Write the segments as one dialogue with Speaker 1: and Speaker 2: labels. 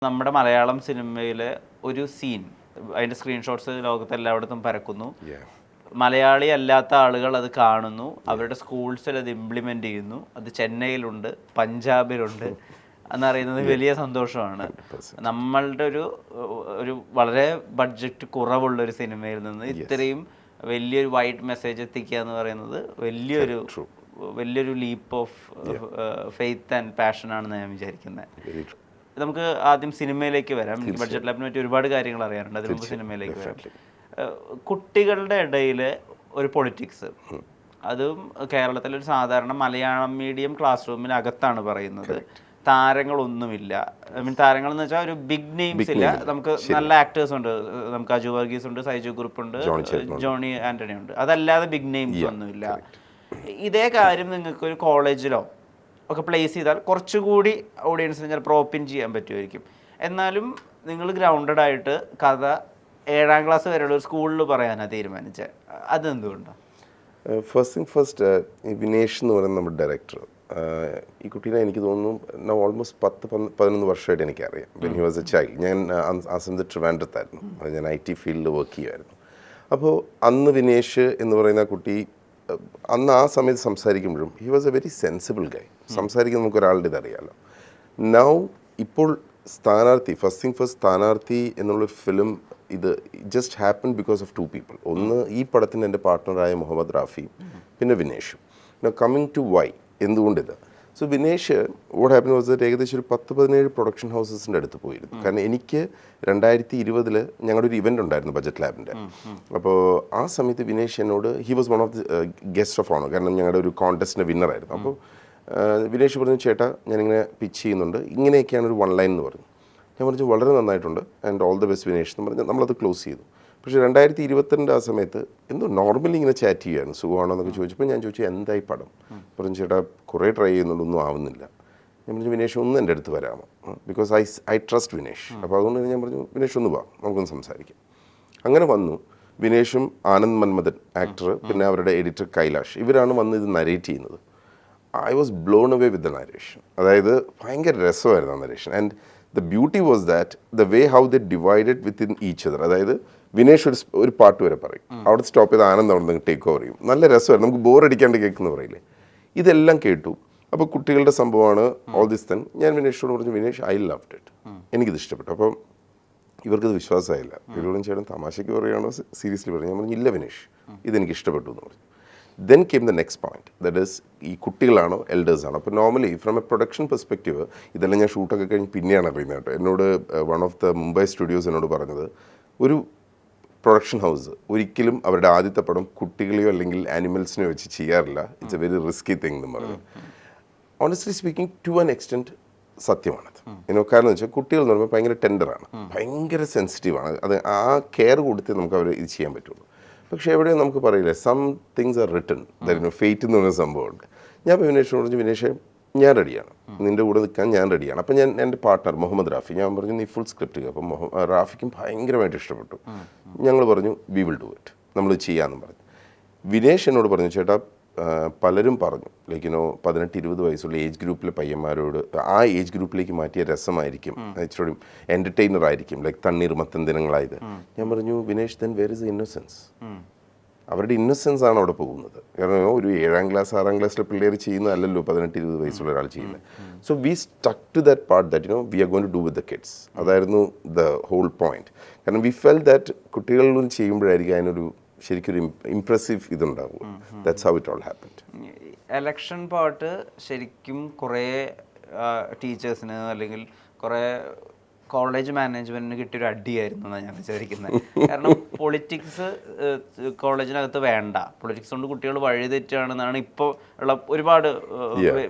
Speaker 1: നമ്മുടെ മലയാളം സിനിമയിലെ ഒരു സീൻ അതിൻ്റെ സ്ക്രീൻഷോട്ട്സ് ലോകത്ത് എല്ലായിടത്തും പരക്കുന്നു. മലയാളി അല്ലാത്ത ആളുകൾ അത് കാണുന്നു, അവരുടെ സ്കൂൾസിൽ അത് ഇംപ്ലിമെൻ്റ് ചെയ്യുന്നു. അത് ചെന്നൈയിലുണ്ട്, പഞ്ചാബിലുണ്ട് എന്നറിയുന്നത് വലിയ സന്തോഷമാണ്. നമ്മളുടെ ഒരു വളരെ ബഡ്ജറ്റ് കുറവുള്ളൊരു സിനിമയിൽ നിന്ന് ഇത്രയും വലിയൊരു വൈഡ് മെസ്സേജ് എത്തിക്കുക എന്ന് പറയുന്നത് വലിയൊരു ലീപ്പ് ഓഫ് ഫെയ്ത്ത് ആൻഡ് പാഷനാണെന്ന് ഞാൻ വിചാരിക്കുന്നത്. നമുക്ക് ആദ്യം സിനിമയിലേക്ക് വരാം. ബഡ്ജറ്റ് ലാബിനെ പറ്റി ഒരുപാട് കാര്യങ്ങൾ അറിയാനുണ്ട്. അതിന് മുമ്പ് സിനിമയിലേക്ക് വരാം. കുട്ടികളുടെ ഇടയിൽ ഒരു പൊളിറ്റിക്സ്, അതും കേരളത്തിലൊരു സാധാരണ മലയാളം മീഡിയം ക്ലാസ് റൂമിനകത്താണ് പറയുന്നത്. താരങ്ങളൊന്നുമില്ല. ഐ മീൻ താരങ്ങൾ എന്ന് വെച്ചാൽ ഒരു ബിഗ് നെയിംസ് ഇല്ല. നമുക്ക് നല്ല ആക്ടേഴ്സ് ഉണ്ട്. നമുക്ക് അജു വർഗീസ് ഉണ്ട്, സൈജു കുറുപ്പ് ഉണ്ട്, ജോണി ആന്റണി ഉണ്ട്. അതല്ലാതെ ബിഗ് നെയിംസ് ഒന്നുമില്ല. ഇതേ കാര്യം നിങ്ങൾക്ക് ഒരു കോളേജിലോ ഒക്കെ പ്ലേസ് ചെയ്താൽ കുറച്ചുകൂടി ഓഡിയൻസിന് ചിലപ്പോൾ ഓപ്പൺ ചെയ്യാൻ പറ്റുമായിരിക്കും. എന്നാലും നിങ്ങൾ ഗ്രൗണ്ടഡ് ആയിട്ട് കഥ 7ാം ക്ലാസ് വരെയുള്ള ഒരു സ്കൂളിൽ പറയാനാണ് തീരുമാനിച്ചത്. അതെന്തുകൊണ്ടാണ്?
Speaker 2: ഫസ്റ്റ് തിങ് ഫസ്റ്റ്, ഈ വിനേഷ് എന്ന് പറയുന്ന നമ്മുടെ ഡയറക്ടർ, ഈ കുട്ടീനെ എനിക്ക് തോന്നുന്നു ഓൾമോസ്റ്റ് 10-11 വർഷമായിട്ട് എനിക്കറിയാം. When he was A child. ഞാൻ ആ സമയത്ത് ട്രിവാൻഡ്രത്തായിരുന്നു. ഞാൻ IT ഫീൽഡിൽ വർക്ക് ചെയ്യുമായിരുന്നു. അപ്പോൾ അന്ന് വിനേഷ് എന്ന് പറയുന്ന കുട്ടി അന്ന് ആ സമയത്ത് സംസാരിക്കുമ്പോഴും he was a very sensible guy. സംസാരിക്കുന്ന നമുക്ക് ഒരാളുടെ ഇതറിയാമല്ലോ. നൗ ഇപ്പോൾ സ്ഥാനാർത്ഥി, ഫസ്റ്റ് തിങ് ഫസ്റ്റ്, സ്ഥാനാർത്ഥി എന്നുള്ളൊരു ഫിലിം ഇത് just happen because of 2 people. ഒന്ന്, ഈ പടത്തിന് എൻ്റെ പാർട്ട്ണറായ മുഹമ്മദ് റാഫി, പിന്നെ വിനേഷും. കമ്മിങ് ടു വൈ, എന്തുകൊണ്ടിത്? So Vinesh what happen was that ഏകദേശം ഒരു 10-17 പ്രൊഡക്ഷൻ ഹൗസസിൻ്റെ അടുത്ത് പോയിരുന്നു. കാരണം എനിക്ക് 2020 ഞങ്ങളുടെ ഒരു ഇവൻ്റ് ഉണ്ടായിരുന്നു ബഡ്ജറ്റ് ലാബിൻ്റെ. അപ്പോൾ ആ സമയത്ത് വിനേഷ് എന്നോട്, he was one of the guest of owner, കാരണം ഞങ്ങളുടെ ഒരു കോൺടെസ്റ്റിൻ്റെ വിന്നറായിരുന്നു. അപ്പോൾ വിനേഷ് പറഞ്ഞു, ചേട്ടാ ഞാനിങ്ങനെ പിച്ച് ചെയ്യുന്നുണ്ട്, ഇങ്ങനെയൊക്കെയാണ് ഒരു 1 line എന്ന് പറഞ്ഞു. ഞാൻ പറഞ്ഞു വളരെ നന്നായിട്ടുണ്ട്, and all the best Vinesh എന്ന് പറഞ്ഞ് നമ്മളത് ക്ലോസ് ചെയ്തു. പക്ഷേ 2022 ആ സമയത്ത് എന്തോ നോർമലി ഇങ്ങനെ ചാറ്റ് ചെയ്യുമായിരുന്നു, സുഖമാണോ എന്നൊക്കെ ചോദിച്ചപ്പോൾ ഞാൻ ചോദിച്ചു എന്തായി പടം? പറഞ്ഞു ചേട്ടാ കുറേ ട്രൈ ചെയ്യുന്നുണ്ട്, ഒന്നും ആവുന്നില്ല. ഞാൻ പറഞ്ഞു വിനേഷ് ഒന്ന് എൻ്റെ അടുത്ത് വരാമോ, ബിക്കോസ് ഐ ട്രസ്റ്റ് വിനേഷ്. അപ്പോൾ അതുകൊണ്ട് ഞാൻ പറഞ്ഞു വിനേഷ് ഒന്ന് വാ, നമുക്കൊന്ന് സംസാരിക്കാം. അങ്ങനെ വന്നു. വിനേഷും ആനന്ദ് മന്മഥൻ ആക്ടർ, പിന്നെ അവരുടെ എഡിറ്റർ കൈലാഷ്, ഇവരാണ് വന്ന് ഇത് നരേറ്റ് ചെയ്യുന്നത്. I was blown away with the narration. അതായത് ഭയങ്കര രസമായിരുന്നു ആ narration. And the beauty was that the way how the divided with in each other. അതായത് വിനേഷ് ഒരു പാട്ട് വരെ പറയും, അവിടെ സ്റ്റോപ്പ് ചെയ്ത് ആനന്ദ് അവിടെ നിന്ന് ടേക്ക് ഓവർ ചെയ്യും. നല്ല രസമായിരുന്നു, നമുക്ക് ബോറടിക്കാണ്ട് കേൾക്കുന്ന പറയില്ലേ. ഇതെല്ലാം കേട്ടു. അപ്പോൾ കുട്ടികളുടെ സംഭവമാണ് ഓൾ ദിസ് തൻ. ഞാൻ വിനേഷിനോട് പറഞ്ഞു, വിനേഷ് ഐ ലവ്ഡ് ഇറ്റ്, എനിക്കിത് ഇഷ്ടപ്പെട്ടു. അപ്പം ഇവർക്കത് വിശ്വാസമായില്ല. ഇവരോടും ചേട്ടൻ തമാശയ്ക്ക് പറയുകയാണോ സീരിയസ്ലി പറഞ്ഞു? ഞാൻ പറഞ്ഞു ഇല്ല വിനേഷ്, ഇതെനിക്ക് ഇഷ്ടപ്പെട്ടു എന്ന് പറഞ്ഞു. Then came the next point, that is ഈ കുട്ടികളാണോ എൽഡേഴ്സ് ആണോ? അപ്പോൾ normally from A production perspective, ഇതെല്ലാം ഞാൻ ഷൂട്ടൊക്കെ കഴിഞ്ഞ് പിന്നെയാണ് അറിയുന്നത് കേട്ടോ. എന്നോട് one of the Mumbai studios എന്നോട് പറഞ്ഞത്, ഒരു പ്രൊഡക്ഷൻ ഹൗസ് ഒരിക്കലും അവരുടെ ആദ്യത്തെ പടം കുട്ടികളെയോ അല്ലെങ്കിൽ ആനിമൽസിനെയോ വെച്ച് ചെയ്യാറില്ല. It's a very risky thing എന്ന് പറഞ്ഞു. Honestly speaking, to an extent സത്യമാണത്. കാരണം എന്ന് വെച്ചാൽ കുട്ടികൾ എന്ന് പറയുമ്പോൾ ഭയങ്കര ടെൻഡറാണ്, ഭയങ്കര സെൻസിറ്റീവാണ്. അത് ആ കെയർ കൊടുത്തേ നമുക്ക് അവർ ഇത് ചെയ്യാൻ പറ്റുള്ളൂ. പക്ഷേ എവിടെയും നമുക്ക് പറയില്ലേ, some things are written, fate എന്ന് പറയുന്ന സംഭവമുണ്ട്. ഞാൻ ഇപ്പോൾ വിനേഷിനോട് പറഞ്ഞു, വിനേഷ് ഞാൻ റെഡിയാണ്, നിൻ്റെ കൂടെ നിൽക്കാൻ ഞാൻ റെഡിയാണ്. അപ്പം ഞാൻ എൻ്റെ പാർട്ട്ണർ മുഹമ്മദ് റാഫി, ഞാൻ പറഞ്ഞു നീ ഫുൾ സ്ക്രിപ്റ്റ്. അപ്പം റാഫിക്കും ഭയങ്കരമായിട്ട് ഇഷ്ടപ്പെട്ടു. ഞങ്ങൾ പറഞ്ഞു വി വിൽ ഡു ഇറ്റ്, നമ്മൾ ചെയ്യാമെന്ന് പറഞ്ഞു. വിനേഷ് എന്നോട് പറഞ്ഞു, ചേട്ടാ പലരും പറഞ്ഞു ലൈക്ക് 18-20 വയസ്സുള്ള ഏജ് ഗ്രൂപ്പിലെ പയ്യന്മാരോട് ആ ഏജ് ഗ്രൂപ്പിലേക്ക് മാറ്റിയ രസമായിരിക്കും, ഇച്ചിരി എൻ്റർടൈനർ ആയിരിക്കും, ലൈക്ക് തണ്ണീർമത്തൻ ദിനങ്ങളായത്. ഞാൻ പറഞ്ഞു Vinesh, then where is innocence? അവരുടെ ഇന്നസെൻസ് ആണ് അവിടെ പോകുന്നത്. കാരണം ഒരു 7ാം ക്ലാസ് 6ാം ക്ലാസ്സിലെ പിള്ളേർ ചെയ്യുന്നതല്ലല്ലോ 18-20 വയസ്സുള്ള ഒരാൾ ചെയ്യുന്നത്. So we stuck to that part that we are going to do with the kids. അതായിരുന്നു ദ ഹോൾ പോയിന്റ്. കാരണം വി ഫെൽ ദാറ്റ് കുട്ടികളിൽ ചെയ്യുമ്പോഴായിരിക്കും അതിനൊരു ശരിക്കൊരു ഇംപ്രസീവ് ഇതുണ്ടാവും. That's how it all happened.
Speaker 1: Election part ശരിക്കും കുറേ ടീച്ചേഴ്സിന് അല്ലെങ്കിൽ കുറേ കോളേജ് മാനേജ്മെൻറ്റിന് കിട്ടിയൊരു അടിയായിരുന്നു എന്നാണ് ഞാൻ വിചാരിക്കുന്നത്. കാരണം പൊളിറ്റിക്സ് കോളേജിനകത്ത് വേണ്ട, പൊളിറ്റിക്സ് കൊണ്ട് കുട്ടികൾ വഴിതെറ്റാണെന്നാണ് ഇപ്പോൾ ഉള്ള ഒരുപാട്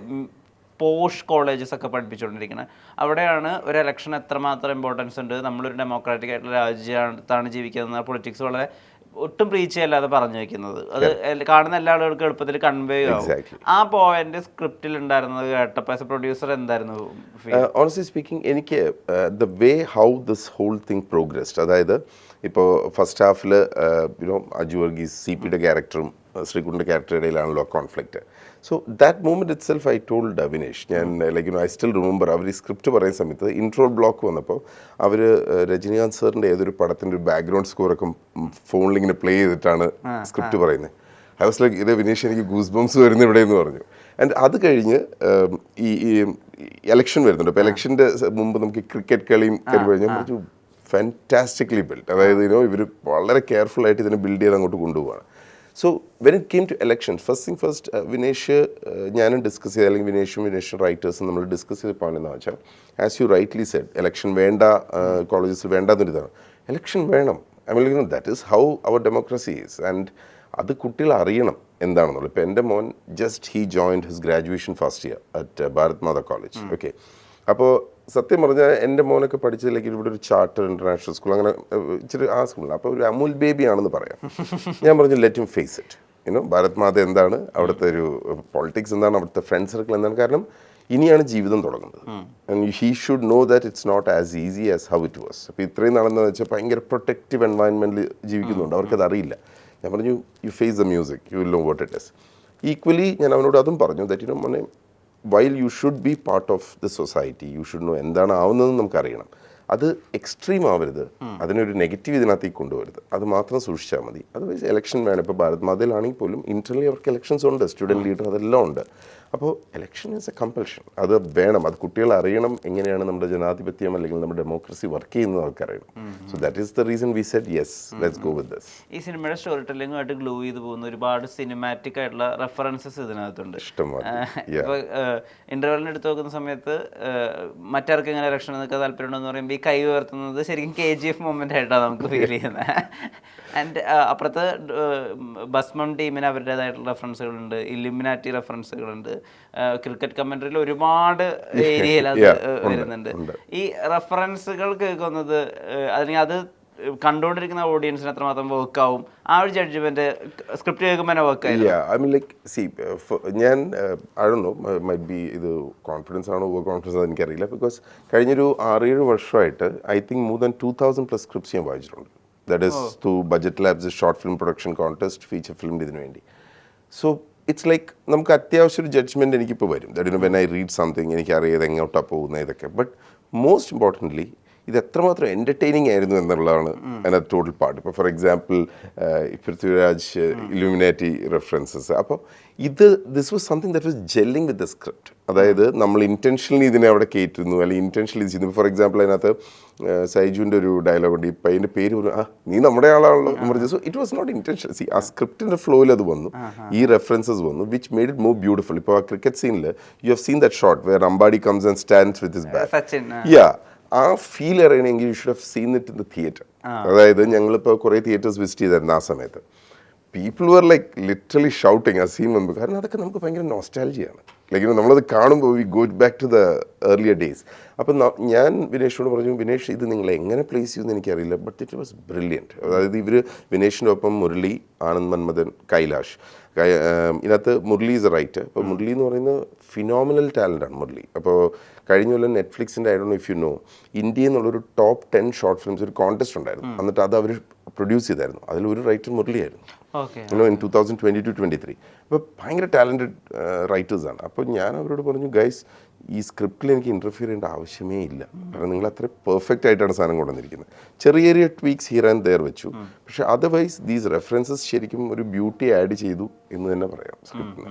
Speaker 1: പോഷ് കോളേജസ് ഒക്കെ പഠിപ്പിച്ചുകൊണ്ടിരിക്കുന്നത്. അവിടെയാണ് ഒരു ഇലക്ഷൻ എത്രമാത്രം ഇമ്പോർട്ടൻസ് ഉണ്ട്, നമ്മളൊരു ഡെമോക്രാറ്റിക് ആയിട്ടുള്ള രാജ്യത്താണ് ജീവിക്കുന്നത്, പൊളിറ്റിക്സ് വളരെ ഒട്ടും പ്രീച്ച് ചെയ്യാതെ പറഞ്ഞു വെക്കുന്നത്. അത് കാണുന്ന എല്ലാ ആളുകൾക്കും എളുപ്പത്തിൽ കൺവേ ആവും. ആ പോയിന്റ് സ്ക്രിപ്റ്റിൽ ഉണ്ടായിരുന്നത് കേട്ടപ്പോൾ ആസ് എ പ്രൊഡ്യൂസർ എന്തായിരുന്നു?
Speaker 2: ഓണസ്റ്റ്ലി സ്പീക്കിംഗ്, എനിക്ക് the way how this whole thing progressed, അതായത് ഇപ്പോൾ ഫസ്റ്റ് ഹാഫിൽ അജു വർഗീസ് CPയുടെ ക്യാരക്ടറും ശ്രീകുട്ടിൻ്റെ ക്യാരക്ടർ ഇടയിലാണല്ലോ conflict. So that moment itself I told Vinesh, ഞാൻ ലൈക്ക് ഐ സ്റ്റിൽ റിമെമ്പർ അവർ ഈ സ്ക്രിപ്റ്റ് പറയുന്ന സമയത്ത് ഇൻട്രോ ബ്ലോക്ക് വന്നപ്പോൾ അവർ രജനീകാന്ത് സാറിൻ്റെ ഏതൊരു പടത്തിൻ്റെ ഒരു ബാക്ക്ഗ്രൗണ്ട് സ്കോറൊക്കെ ഫോണിൽ ഇങ്ങനെ പ്ലേ ചെയ്തിട്ടാണ് സ്ക്രിപ്റ്റ് പറയുന്നത്. ഐ വാസ് ലൈക്ക് ഇത് വിനേഷ് എനിക്ക് ഗൂസ് ബംസ് വരുന്ന ഇവിടെ എന്ന് പറഞ്ഞു. ആൻഡ് അത് കഴിഞ്ഞ് ഈ എലക്ഷൻ വരുന്നുണ്ട്. അപ്പോൾ എലക്ഷൻ്റെ മുമ്പ് നമുക്ക് ക്രിക്കറ്റ് കളിയും കഴിഞ്ഞാൽ പറഞ്ഞു ഫാൻറ്റാസ്റ്റിക്കലി ബിൽഡ്, അതായത് ഇവർ വളരെ കെയർഫുൾ ആയിട്ട് ഇതിനെ ബിൽഡ് ചെയ്ത് അങ്ങോട്ട് കൊണ്ടുപോവാണ്. So when it came to election, first Vinesh ഞാനും ഡിസ്കസ് ചെയ്ത്, അല്ലെങ്കിൽ വിനേഷും റൈറ്റേഴ്സും നമ്മൾ ഡിസ്കസ് ചെയ്ത് പോകണമെന്ന് വെച്ചാൽ, as you rightly said, election വേണ്ട, കോളേജസിൽ വേണ്ടാന്നൊരിതാണ്. എലക്ഷൻ വേണം. I mean that is how our democracy is. And അത് കുട്ടികൾ അറിയണം എന്താണെന്നുള്ളത്. ഇപ്പോൾ എൻ്റെ മോൻ he joined his graduation first year at Bharat Mata college. Okay, അപ്പോൾ സത്യം പറഞ്ഞാൽ എൻ്റെ മോനൊക്കെ പഠിച്ചതിലേക്ക് ഇവിടെ ഒരു ചാർട്ടർ ഇൻ്റർനാഷണൽ സ്കൂൾ, അങ്ങനെ ഇച്ചിരി ആ സ്കൂളിൽ. അപ്പോൾ ഒരു അമൂൽ ബേബി ആണെന്ന് പറയാം. ഞാൻ പറഞ്ഞു let him face it. Bharat Mata എന്താണ്, അവിടുത്തെ ഒരു പൊളിറ്റിക്സ് എന്താണ്, അവിടുത്തെ ഫ്രണ്ട് സർക്കിൾ എന്താണ്. കാരണം ഇനിയാണ് ജീവിതം തുടങ്ങുന്നത്. And he should know that it's not as easy as how it was. അപ്പോൾ ഇത്രയും നാളെന്ന് വെച്ചാൽ ഭയങ്കര പ്രൊട്ടക്റ്റീവ് എൻവയൺമെൻറ്റിൽ ജീവിക്കുന്നുണ്ട്, അവർക്കത് അറിയില്ല. ഞാൻ പറഞ്ഞു you face the music, you will know what it is. Equally ഞാൻ അവനോട് അതും പറഞ്ഞു, ദാറ്റ് മോനെ while you should be part of the society, you should know എന്താണ് ആവുന്നതെന്ന് നമുക്കറിയണം. അത് എക്സ്ട്രീം ആവരുത്, അതിനൊരു നെഗറ്റീവ് ഇതിനകത്തേക്ക് കൊണ്ടുവരുത്, അത് മാത്രം സൂക്ഷിച്ചാൽ മതി. അതർവൈസ് എലക്ഷൻ വേണം. ഇപ്പോൾ ഭാരത് മാതയിലാണെങ്കിൽ പോലും ഇന്റർണലി അവർക്ക് എലക്ഷൻസ് ഉണ്ട്, സ്റ്റുഡൻറ് ലീഡർ അതെല്ലാം ഉണ്ട്. അപ്പോൾ എലക്ഷൻ ഈസ് എ കമ്പൽഷൻ, അത് വേണം. അത് കുട്ടികൾ അറിയണം എങ്ങനെയാണ് നമ്മുടെ ജനാധിപത്യം അല്ലെങ്കിൽ നമ്മുടെ ഡെമോക്രസി വർക്ക് ചെയ്യുന്നത് അവർക്കറിയണം. So that is the reason we said yes, let's go with this.
Speaker 1: ഈ സിനിമയുടെ സ്റ്റോറി ടെല്ലിങ്ങുമായിട്ട് ഗ്ലൂ ചെയ്ത് പോകുന്ന ഒരുപാട് സിനിമാറ്റിക് ആയിട്ടുള്ള റെഫറൻസസ് ഇതിനകത്തുണ്ട്. ഇപ്പോൾ ഇന്റർവെല്ലിന് എടുത്ത് നോക്കുന്ന സമയത്ത് മറ്റാർക്ക് എങ്ങനെ ഇലക്ഷൻ നിൽക്കാൻ താല്പര്യമുണ്ടെന്ന് പറയുമ്പോൾ ഈ കൈ ഉയർത്തുന്നത് ശരിക്കും KGF മൊമെന്റ് ആയിട്ടാണ് നമുക്ക് ഫീൽ ചെയ്യുന്നത്. ആൻഡ് അപ്പുറത്ത് ബസ്മം ടീമിന് അവരുടേതായിട്ടുള്ള റെഫറൻസുകളുണ്ട്, ഇല്ലുമിനാറ്റി റെഫറൻസുകളുണ്ട്, ക്രിക്കറ്റ് കമന്ററിയിൽ ഒരുപാട് ഏരിയയിൽ അത് വരുന്നുണ്ട്. ഈ റെഫറൻസുകൾ കേൾക്കുന്നത് അല്ലെങ്കിൽ അത് കണ്ടുകൊണ്ടിരിക്കുന്ന ഓഡിയൻസിന് എത്രമാത്രം വർക്ക് ആവും, ആ ഒരു ജഡ്ജ്മെന്റ് സ്ക്രിപ്റ്റ് കേൾക്കുമ്പോൾ തന്നെ വർക്ക് ആയില്ല.
Speaker 2: ഐ മീൻ ലൈക്ക് സി ഞാൻ I don't no might be ഇത് കോൺഫിഡൻസ് ആണോ ഓവർ കോൺഫിഡൻസ് ആണോ എനിക്കറിയില്ല. ബിക്കോസ് കഴിഞ്ഞൊരു 6-7 വർഷമായിട്ട് I think more than 2000+ scripts ഞാൻ വായിച്ചിട്ടുണ്ട്. That is through budget labs short film production contest, feature film ഇതിനു വേണ്ടി. സോ ഇറ്റ്സ് ലൈക്ക് നമുക്ക് അത്യാവശ്യം ഒരു ജഡ്ജ്മെൻറ്റ് എനിക്കിപ്പോൾ വരും. That when I read something എനിക്കറിയാതെ എങ്ങോട്ടാണ് പോകുന്നത് ഇതൊക്കെ. ബട്ട് മോസ്റ്റ് ഇമ്പോർട്ടൻ്റ്ലി ഇത് എത്രമാത്രം എൻ്റർടൈനിങ് ആയിരുന്നു എന്നുള്ളതാണ് അതിനകത്ത് ടോട്ടൽ പാർട്ട്. ഇപ്പോൾ for example Prithviraj Illuminati references. അപ്പോൾ this was something that was jelling with the script. അതായത് നമ്മൾ ഇൻറ്റൻഷനലി ഇതിനെ അവിടെ കയറ്റുന്നു, അല്ലെങ്കിൽ ഇൻറ്റൻഷനലി ഇത് ചെയ്യുന്നു. ഫോർ എക്സാമ്പിൾ അതിനകത്ത് സൈജുവിൻ്റെ ഒരു ഡയലോഗ് ഉണ്ട്, ഈ പയ്യൻ്റെ പേര് പറഞ്ഞു, നീ നമ്മുടെ ആളാണല്ലോ എന്ന് പറഞ്ഞു. So it was not intention. See ആ സ്ക്രിപ്റ്റിൻ്റെ ഫ്ലോയിൽ അത് വന്നു, ഈ റെഫറൻസസ് വന്നു, which made it more beautiful. ഇപ്പോൾ ആ ക്രിക്കറ്റ് സീനിൽ you have seen that shot where Ambadi comes and stands with his bat. Yeah, ആ ഫീൽ അറിയണമെങ്കിൽ you should have seen it in the theatre. അതായത് ഞങ്ങളിപ്പോൾ കുറേ തിയേറ്റേഴ്സ് വിസിറ്റ് ചെയ്തായിരുന്നു ആ സമയത്ത്. People were like literally shouting ആ സീൻ വന്നു. കാരണം അതൊക്കെ നമുക്ക് ഭയങ്കര നോസ്റ്റാൾജിയാണ്. ലൈക്ക് നമ്മളത് കാണുമ്പോൾ we go back to the earlier days. അപ്പം ഞാൻ വിനേഷിനോട് പറഞ്ഞു, വിനേഷ് ഇത് നിങ്ങൾ എങ്ങനെ പ്ലേസ് ചെയ്യുമെന്ന് എനിക്കറിയില്ല, ബട്ട് ഇറ്റ് വാസ് ബ്രില്യൻറ്റ്. അതായത് ഇവർ വിനേഷിൻ്റെ ഒപ്പം മുരളി, ആനന്ദ് മന്മഥൻ, കൈലാഷ്. ഇതിനകത്ത് മുരളി ഈസ് എ റൈറ്റർ. അപ്പോൾ മുരളി എന്ന് പറയുന്നത് ഫിനോമിനൽ ടാലൻ്റാണ് മുരളി. അപ്പോൾ കഴിഞ്ഞ കൊല്ലം നെറ്റ്ഫ്ലിക്സിൻ്റെ I don't know if you know, ഇന്ത്യയിൽ നിന്നുള്ളൊരു ടോപ്പ് 10 ഷോർട്ട് ഫിലിംസ് ഒരു കോൺടെസ്റ്റ് ഉണ്ടായിരുന്നു. എന്നിട്ട് അത് അവർ പ്രൊഡ്യൂസ് ചെയ്തായിരുന്നു. അതിലൊരു റൈറ്റർ മുരളിയായിരുന്നു. ഇൻ 2022-23. അപ്പോൾ ഭയങ്കര ടാലൻറ്റഡ് റൈറ്റേഴ്സാണ്. അപ്പോൾ ഞാൻ അവരോട് പറഞ്ഞു, ഗൈസ് ഈ സ്ക്രിപ്റ്റിൽ എനിക്ക് ഇൻ്റർഫിയർ ചെയ്യേണ്ട ആവശ്യമേ ഇല്ല. കാരണം നിങ്ങൾ അത്ര പെർഫെക്റ്റ് ആയിട്ടാണ് സാധനം കൊണ്ടുവന്നിരിക്കുന്നത്. ചെറിയ ചെറിയ ട്വീക്സ് ഹിയർ ആൻഡ് ദെയർ വെച്ചു. പക്ഷേ അതർവൈസ് ദീസ് റെഫറൻസസ് ശരിക്കും ഒരു ബ്യൂട്ടി ആഡ് ചെയ്തു എന്ന് തന്നെ പറയാം സ്ക്രിപ്റ്റിന്.